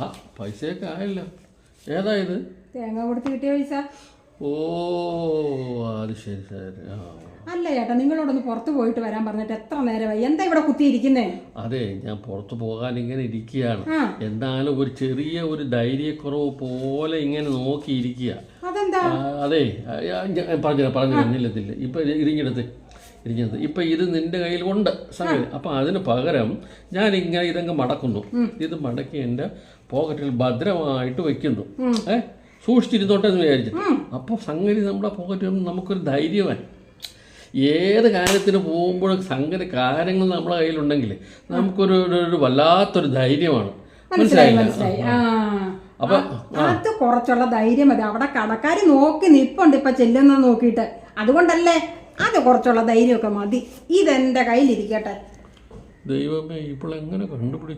ആ പൈസയൊക്കെ ആയല്ലോ. ഏതാ ഇത്? തേങ്ങ കൊടുത്ത് കിട്ടിയ പൈസ. ഓ അത് ശരി ശരി. ആ അല്ല ചേട്ടാ, നിങ്ങളോടൊന്ന് പുറത്ത് പോയിട്ട് വരാൻ പറഞ്ഞിട്ട് എത്ര നേരമായി? എന്താ ഇവിടെ കുത്തിയിരിക്കുന്നേ? അതെ, ഞാൻ പുറത്ത് പോകാൻ ഇങ്ങനെ ഇരിക്കുകയാണ്. ആ. എന്നാലും ഒരു ചെറിയ ഒരു ധൈര്യക്കുറവ് പോലെ ഇങ്ങനെ നോക്കിയിരിക്കുക. അതെന്താ? അതെ, പറഞ്ഞു നില്ലത്തില്ല. ഇപ്പം ഇരിഞ്ഞെടുത്ത് ഇപ്പം ഇത് നിന്റെ കയ്യിൽ ഉണ്ട് സംഗതി. അപ്പം അതിന് പകരം ഞാൻ ഇങ്ങനെ ഇതങ്ങ് മടക്കുന്നു. ഇത് മടക്കി എൻ്റെ പോക്കറ്റിൽ ഭദ്രമായിട്ട് വെക്കുന്നു. സൂക്ഷിച്ചിരുന്നോട്ടെ എന്ന് വിചാരിച്ചു. അപ്പോൾ സംഗതി നമ്മുടെ പോക്കറ്റിൽ നമുക്കൊരു ധൈര്യമായി. ഏത് കാര്യത്തിന് പോകുമ്പോഴും സംഗതി കാര്യങ്ങൾ നമ്മുടെ കയ്യിലുണ്ടെങ്കിൽ നമുക്കൊരു വല്ലാത്തൊരു ധൈര്യമാണ്. മനസ്സിലായി. അപ്പൊ അത് കുറച്ചുള്ള ധൈര്യം മതി. അവിടെ കടക്കാർ നോക്കി നിപ്പുണ്ട് ഇപ്പൊ ചെല്ലുന്ന നോക്കിയിട്ട്. അതുകൊണ്ടല്ലേ, അത് കുറച്ചുള്ള ധൈര്യമൊക്കെ മതി. ഇതെന്റെ കയ്യിലിരിക്കട്ടെ. ദൈവമേ, ഇപ്പോൾ എങ്ങനെ കണ്ടുപിടിച്ചു?